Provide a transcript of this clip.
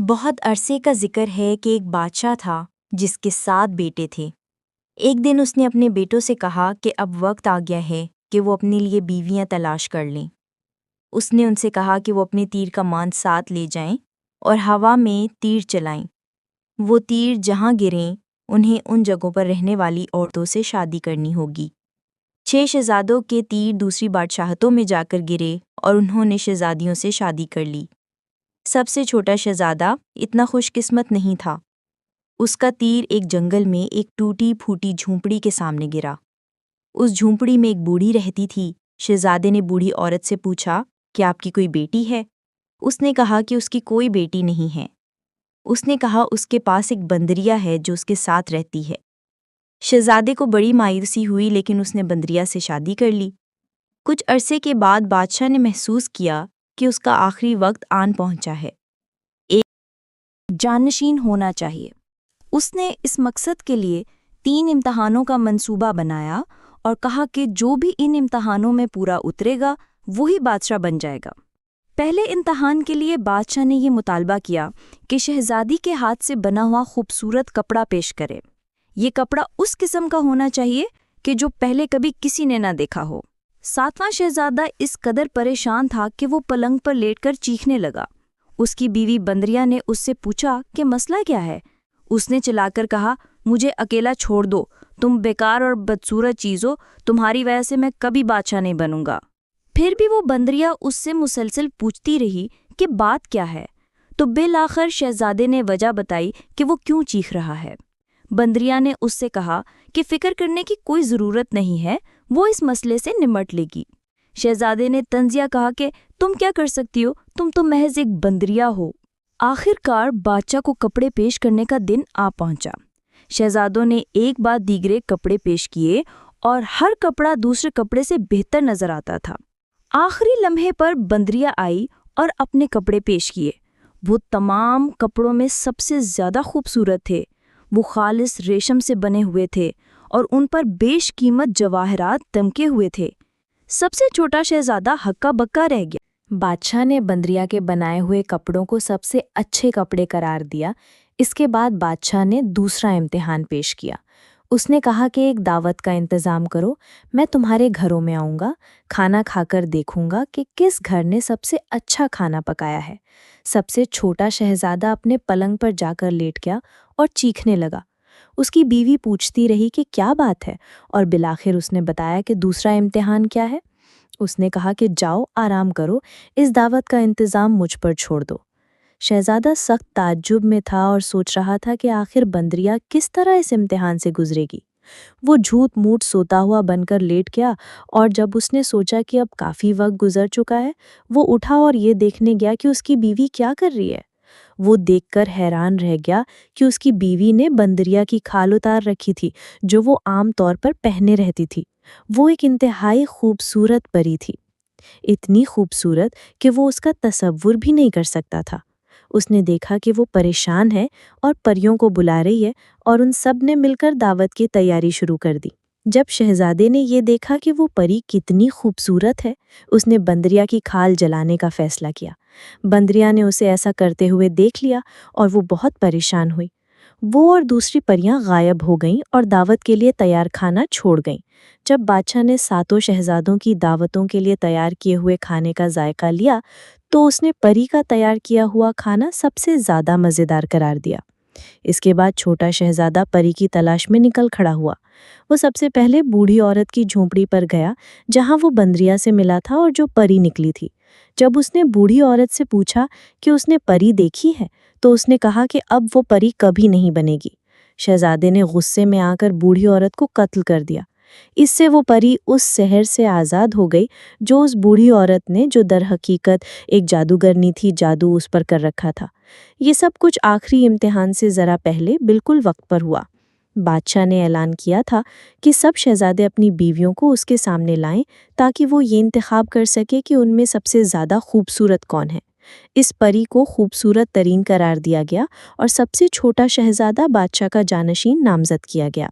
بہت عرصے کا ذکر ہے کہ ایک بادشاہ تھا جس کے 7 بیٹے تھے۔ ایک دن اس نے اپنے بیٹوں سے کہا کہ اب وقت آ گیا ہے کہ وہ اپنے لیے بیویاں تلاش کر لیں۔ اس نے ان سے کہا کہ وہ اپنے تیر کا مان ساتھ لے جائیں اور ہوا میں تیر چلائیں۔ وہ تیر جہاں گریں انہیں ان جگہوں پر رہنے والی عورتوں سے شادی کرنی ہوگی۔ 6 شہزادوں کے تیر دوسری بادشاہتوں میں جا کر گرے اور انہوں نے شہزادیوں سے شادی کر لی۔ سب سے چھوٹا شہزادہ اتنا خوش قسمت نہیں تھا۔ اس کا تیر ایک جنگل میں ایک ٹوٹی پھوٹی جھونپڑی کے سامنے گرا۔ اس جھونپڑی میں ایک بوڑھی رہتی تھی۔ شہزادے نے بوڑھی عورت سے پوچھا کہ آپ کی کوئی بیٹی ہے؟ اس نے کہا کہ اس کی کوئی بیٹی نہیں ہے۔ اس نے کہا اس کے پاس ایک بندریا ہے جو اس کے ساتھ رہتی ہے۔ شہزادے کو بڑی مایوسی ہوئی لیکن اس نے بندریا سے شادی کر لی۔ کچھ عرصے کے بعد بادشاہ نے محسوس کیا کہ اس کا آخری وقت آن پہنچا ہے۔ ایک جانشین ہونا چاہیے۔ اس نے اس مقصد کے لیے 3 امتحانوں کا منصوبہ بنایا اور کہا کہ جو بھی ان امتحانوں میں پورا اترے گا وہی بادشاہ بن جائے گا۔ پہلے امتحان کے لیے بادشاہ نے یہ مطالبہ کیا کہ شہزادی کے ہاتھ سے بنا ہوا خوبصورت کپڑا پیش کرے۔ یہ کپڑا اس قسم کا ہونا چاہیے کہ جو پہلے کبھی کسی نے نہ دیکھا ہو۔ 7واں شہزادہ اس قدر پریشان تھا کہ وہ پلنگ پر لیٹ کر چیخنے لگا۔ اس کی بیوی بندریا نے اس سے پوچھا کہ مسئلہ کیا ہے؟ اس نے چلا کر کہا، مجھے اکیلا چھوڑ دو، تم بیکار اور بدصورت چیز ہو، تمہاری وجہ سے میں کبھی بادشاہ نہیں بنوں گا۔ پھر بھی وہ بندریا اس سے مسلسل پوچھتی رہی کہ بات کیا ہے، تو بالآخر شہزادے نے وجہ بتائی کہ وہ کیوں چیخ رہا ہے۔ بندریا نے اس سے کہا کہ فکر کرنے کی کوئی ضرورت نہیں ہے، وہ اس مسئلے سے نمٹ لے گی۔ شہزادے نے طنزیہ کہا کہ تم کیا کر سکتی ہو، تم تو محض ایک بندریا ہو۔ آخر کار بادشاہ کو کپڑے پیش کرنے کا دن آ پہنچا۔ شہزادوں نے ایک بعد دیگرے کپڑے پیش کیے اور ہر کپڑا دوسرے کپڑے سے بہتر نظر آتا تھا۔ آخری لمحے پر بندریا آئی اور اپنے کپڑے پیش کیے۔ وہ تمام کپڑوں میں سب سے زیادہ خوبصورت تھے۔ وہ خالص ریشم سے بنے ہوئے تھے اور ان پر بیش قیمت جواہرات دمکے ہوئے تھے۔ سب سے چھوٹا شہزادہ ہکا بکا رہ گیا۔ بادشاہ نے بندریا کے بنائے ہوئے کپڑوں کو سب سے اچھے کپڑے قرار دیا۔ اس کے بعد بادشاہ نے دوسرا امتحان پیش کیا۔ اس نے کہا کہ ایک دعوت کا انتظام کرو، میں تمہارے گھروں میں آؤں گا، کھانا کھا کر دیکھوں گا کہ کس گھر نے سب سے اچھا کھانا پکایا ہے۔ سب سے چھوٹا شہزادہ اپنے پلنگ پر جا کر لیٹ گیا اور چیخنے لگا۔ اس کی بیوی پوچھتی رہی کہ کیا بات ہے، اور بالآخر اس نے بتایا کہ دوسرا امتحان کیا ہے۔ اس نے کہا کہ جاؤ آرام کرو، اس دعوت کا انتظام مجھ پر چھوڑ دو۔ شہزادہ سخت تعجب میں تھا اور سوچ رہا تھا کہ آخر بندریا کس طرح اس امتحان سے گزرے گی۔ وہ جھوٹ موٹ سوتا ہوا بن کر لیٹ گیا اور جب اس نے سوچا کہ اب کافی وقت گزر چکا ہے، وہ اٹھا اور یہ دیکھنے گیا کہ اس کی بیوی کیا کر رہی ہے۔ وہ دیکھ کر حیران رہ گیا کہ اس کی بیوی نے بندریا کی کھال اتار رکھی تھی جو وہ عام طور پر پہنے رہتی تھی۔ وہ ایک انتہائی خوبصورت پری تھی، اتنی خوبصورت کہ وہ اس کا تصور بھی نہیں کر سکتا تھا۔ اس نے دیکھا کہ وہ پریشان ہے اور پریوں کو بلا رہی ہے اور ان سب نے مل کر دعوت کی تیاری شروع کر دی۔ جب شہزادے نے یہ دیکھا کہ وہ پری کتنی خوبصورت ہے، اس نے بندریا کی کھال جلانے کا فیصلہ کیا۔ بندریا نے اسے ایسا کرتے ہوئے دیکھ لیا اور وہ بہت پریشان ہوئی۔ وہ اور دوسری پریاں غائب ہو گئیں اور دعوت کے لیے تیار کھانا چھوڑ گئیں۔ جب بادشاہ نے 7 شہزادوں کی دعوتوں کے لیے تیار کیے ہوئے کھانے کا ذائقہ لیا تو اس نے پری کا تیار کیا ہوا کھانا سب سے زیادہ مزیدار قرار دیا۔ اس کے بعد چھوٹا شہزادہ پری کی تلاش میں نکل کھڑا ہوا۔ وہ سب سے پہلے بوڑھی عورت کی جھونپڑی پر گیا جہاں وہ بندریا سے ملا تھا اور جو پری نکلی تھی۔ جب اس نے بوڑھی عورت سے پوچھا کہ اس نے پری دیکھی ہے تو اس نے کہا کہ اب وہ پری کبھی نہیں بنے گی۔ شہزادے نے غصے میں آ کر بوڑھی عورت کو قتل کر دیا۔ اس سے وہ پری اس سحر سے آزاد ہو گئی جو اس بوڑھی عورت نے، جو در حقیقت ایک جادوگرنی تھی، جادو اس پر کر رکھا تھا۔ یہ سب کچھ آخری امتحان سے ذرا پہلے بالکل وقت پر ہوا۔ بادشاہ نے اعلان کیا تھا کہ سب شہزادے اپنی بیویوں کو اس کے سامنے لائیں تاکہ وہ یہ انتخاب کر سکے کہ ان میں سب سے زیادہ خوبصورت کون ہے۔ اس پری کو خوبصورت ترین قرار دیا گیا اور سب سے چھوٹا شہزادہ بادشاہ کا جانشین نامزد کیا گیا۔